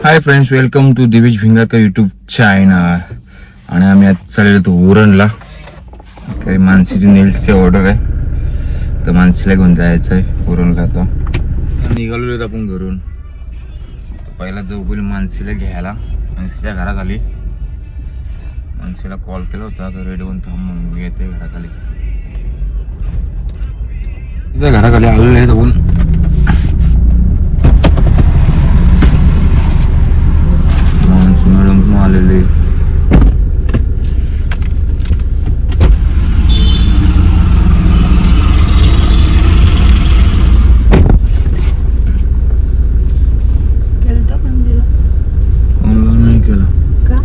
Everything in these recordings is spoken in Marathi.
High friends, welcome to Divesh Bhingarkar YouTube channel. आणि आम्ही आज चाललेलो होतो उरणला. काही मानसीची नेल्सची ऑर्डर आहे, तर मानसीला घेऊन जायचं आहे उरणला. आता निघालो आपण घरून. पहिला जाऊ बोल मानसीला घ्यायला. मानसीच्या घराखाली मानसीला कॉल केला होता की रेडी होऊन थांब म्हणून, मी येते घराखाली. तिच्या घराखाली आलेलं आहे जाऊन. मॅडम पण आलेले. नाही केलं का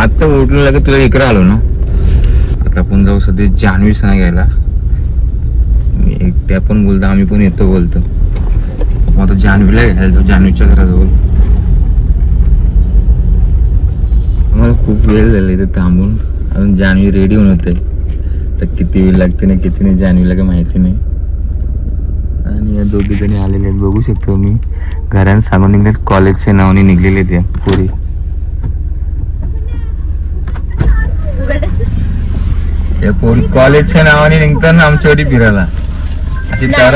आता उठलं लागत तुला इकडे आलो ना. आता आपण जाऊ सध्या जान्हवी सणा घ्यायला. मी एकट्या पण बोलतो, आम्ही पण येतो बोलतो. मग आता जान्हवीला घ्यायला तो जान्हवीच्या घराजवळ. मला खूप वेळ झाला इथे थांबून. अजून जान्हवी रेडी होऊन होते, तर किती वेळ लागते ना किती नाही जान्हवीला काही माहिती नाही. आणि या दोघी जणी आलेले आहेत, बघू शकतो मी. घरानं सांगून निघले, कॉलेजच्या नावाने निघलेले ते पुरी. या पोरी कॉलेजच्या नावाने निघतात ना आमच्याकडे फिरायला. अशी तर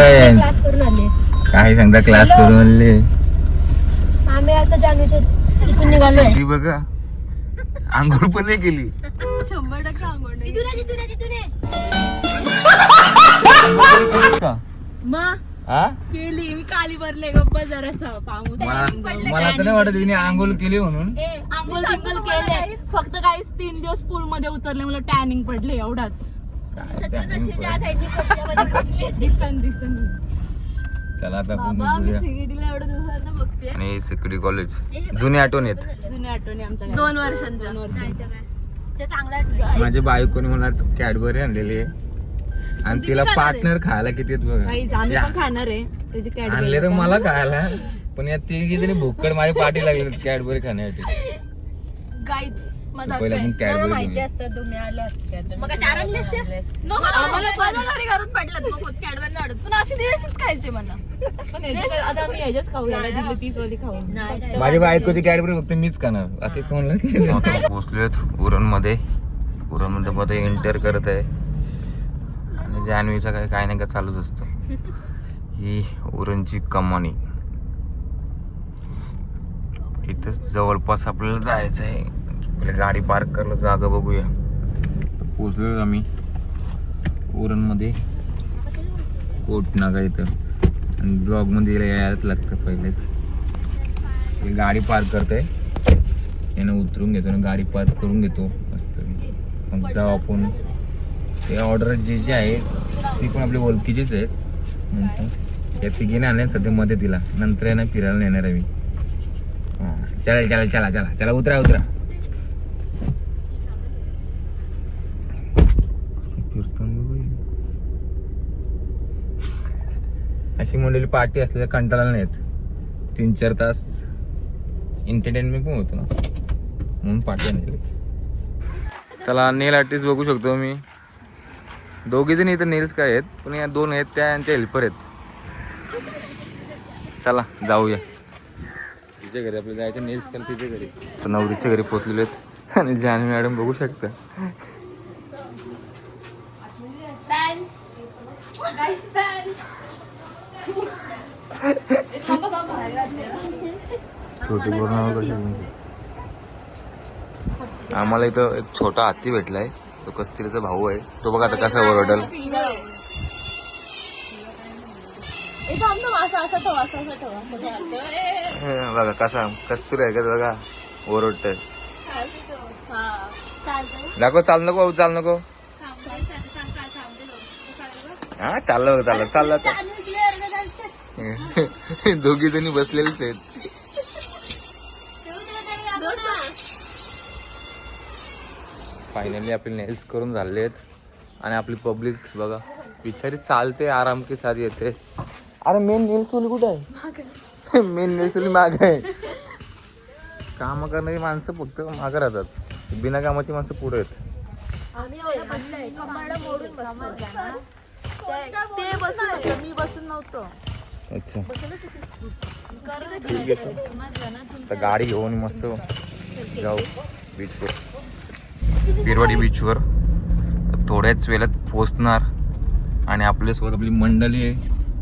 काय सांगता, क्लास करून आले. आम्ही आता जान्हवीच्या इथून निघालोय. बघा आंघोळ पण नाही केली. 100% आंघोळ नाही. केली मी काली भरले गप्पा जरासा पाऊस. मला तर नाही वाटत तिने आंघोळ केली म्हणून. आंघोळ बिंघोळ केले, फक्त काही 3 दिवस पूल मध्ये उतरले, मला टॅनिंग पडले एवढाच. दिसन चला आता आणि सिकडी कॉलेज जुनी आठवण येत. जुन्या आठवणी आमच्या 2 वर्षांच्या चांगला. माझ्या बायकोने मला कॅडबरी आणलेली आहे, आणि तिला पार्टनर खायला किती आहेत बघा. आम्ही पण खाणार आहे त्याची कॅडबरी. आणले तर मला खायला, पण या तिघी जणी भुक्कड माझी पाठी लागली कॅडबरी खाण्यासाठी. गाईच पहिला पण कॅडबरी माहिती असतं तुम्ही आले असते. मग 4 आणले असते. आम्हाला माझ्या घरी घरात पडलं नको कॅडबरी नाही आवडत, पण अशी दिवशीच खायचे मला. आता आम्ही ह्याच्याच खाऊ, दिली 30 वाली खाऊ. माझ्या बायकोची कॅडबरी फक्त मीच खाणार, बाकी कोणला. पोहोचलोत उरण मध्ये. मध्ये एंटर करत आहे. आणि जान्हवीचा काय नाही का चालूच असतो. ही उरणची कमानी. इथंच जवळपास आपल्याला जायचं आहे. आपल्या गाडी पार्क करायला जागा बघूया. पोचलो आम्ही उरणमध्ये, कोट नाका इथं. आणि ब्लॉगमध्ये यायलाच लागतं पहिलेच. हे गाडी पार्क करते, यानं उतरून घेतो आणि गाडी पार्क करून घेतो मस्त. मग जाऊ आपण. ते ऑर्डर जे आहे ती पण आपली ओळखीचीच आहेत. म्हणजे या तिघीने आणले सध्या मध्ये तिला. नंतर आहे ना फिरायला नेणार आहे मी. हां चला चला चला चला चला उतरा उतरा. कसं फिरतो अशी मंडळी पार्टी असलेल्या कंटाळा नाही येत. 3-4 तास एंटरटेनमेंट पण होतो ना, म्हणून पार्टी आणली. चला नेल आर्टिस्ट बघू शकतो मी. दोघी जण इथं नेल्स काय आहेत, पण या 2 आहेत त्या यांचे हेल्पर आहेत. चला जाऊया तिच्या घरी. आपल्याला जायचं नेल्स करायला तिच्या घरी. तर नवरीच्या घरी पोचलेले आहेत. आणि जान्हवी मॅडम बघू शकता. छोटी पूर्ण आम्हाला इथं एक छोटा हत्ती भेटलाय. तो कस्तुरीचा भाऊ आहे. तो बघा आता कसा ओरडल. बघा कसा कस्तुरी आहे का बघा, ओरडतोय. दाखव. चाल नको, चाल नको. हा चाललं चाललं चाललं. दोघी जणी बसलेलेच आहेत. फायनली आपले नेल्स करून झाले आहेत. आणि आपली पब्लिक बघा बिचारी चालते, आराम के साथ येते. अरे मेन नेल्स वाली कुठे आहे? मेन नेल्स वाली माग आहे. काम करणारी माणसं फक्त मागं राहतात, बिना कामाची माणसं पुढे आहेत. ते बसून होतं, मी बसून नव्हतो. अच्छा ठीक आहे. आता गाडी घेऊन मस्त जाऊ बीचवर, पिरवाडी बीचवर. थोड्याच वेळात पोचणार आणि आपल्यासोबत आपली मंडळी आहे.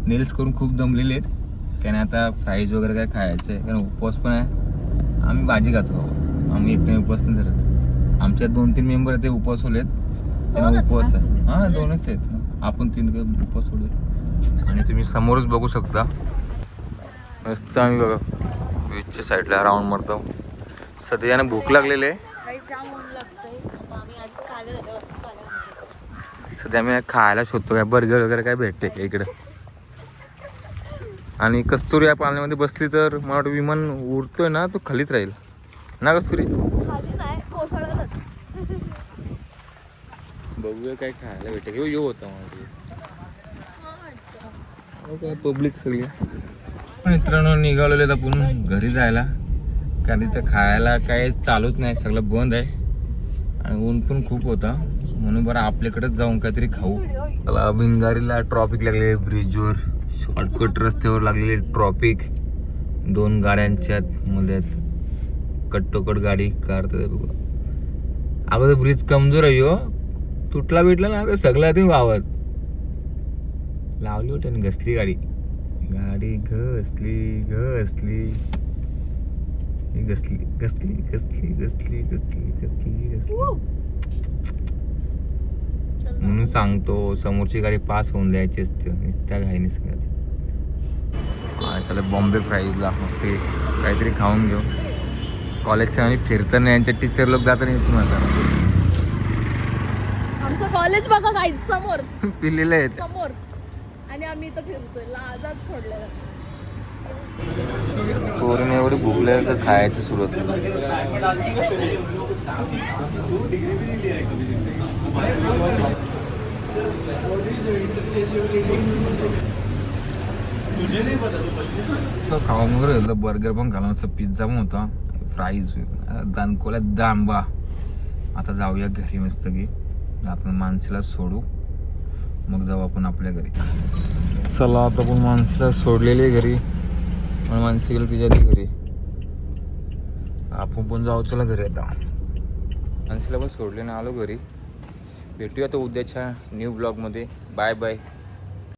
नेल्स करून खूप दमलेले आहेत, त्याने आता फ्राईज वगैरे काय खायचं आहे, कारण उपवास पण आहे. आम्ही भाजी खातो, आम्ही एकट्याने उपवास नाही धरत. आमच्यात 2-3 मेंबर आहेत ते उपवास सोडलेत, त्यांना उपवास आहे. हां 2च आहेत ना, आपण 3 उपवास सोडले. आणि तुम्ही समोरच बघू शकता मस्त आम्ही बघा बीचच्या साईडला राऊंड मारतो. सध्याने भूक लागलेली आहे. सध्या आम्ही खायला शोधतो, काय बर्गर वगैरे काय भेटते का इकडं. आणि कस्तुरी या पाण्यामध्ये बसली तर मला वाटतं विमान उडतोय ना, तो खालीच राहील ना कस्तुरी. खाली नाही कोसळलंच. बघूया काय खायला भेटेल. यो होता काय पब्लिक सगळी. मित्रांनो निघालेले आपण घरी जायला, कारण इथं खायला काय चालूच नाही, सगळं बंद आहे. आणि ऊन पण खूप होता, म्हणून बरं आपल्याकडेच जाऊन काहीतरी खाऊ. मला भिंगारीला ट्रॉफिक लागलेले, ब्रिजवर शॉर्टकट रस्त्यावर लागलेले ट्रॉफिक. 2 गाड्यांच्या मध्ये कट्टोकट गाडी कारतात बघा. अगोदर ब्रिज कमजोर आहे हो, तुटला भेटला ना तर सगळं ते गावात लावली होती आणि घसली गाडी. गाडी घसली घसली घसली घसली घसली घसली घसली घसली घसली. म्हणून सांगतो समोरची गाडी पास होऊन द्यायची असते, त्या घाईने सगळ्यात. चला बॉम्बे फ्राईजला मस्त काहीतरी खाऊन घेऊ. कॉलेजच्या आणि फिरताना यांच्या टीचर लोक जाताना येतो माझा. आमचं कॉलेज बघा काय समोर पिलेलं आहे समोर, आणि आम्ही इथं फिरतोय लाजात सोडलेलं. पोरीने एवढी भुकले तर खायचं सुरू होतं. खाऊन वगैरे बर्गर पण खाला, असं पिझ्झा पण होता, फ्राईज, दानकोल्यात दांबा. आता जाऊया घरी मस्त की, आपण माणसाला सोडू मग जाऊ आपण आपल्या घरी. चला आता पण माणसाला सोडलेली घरी, पण माणसी गेलं तिच्या घरी, आपण पण जाऊ. चला घरी आता माणसीला पण सोडले ना, आलो घरी. भेटूया आता उद्याच्या न्यू ब्लॉगमध्ये. Bye bye.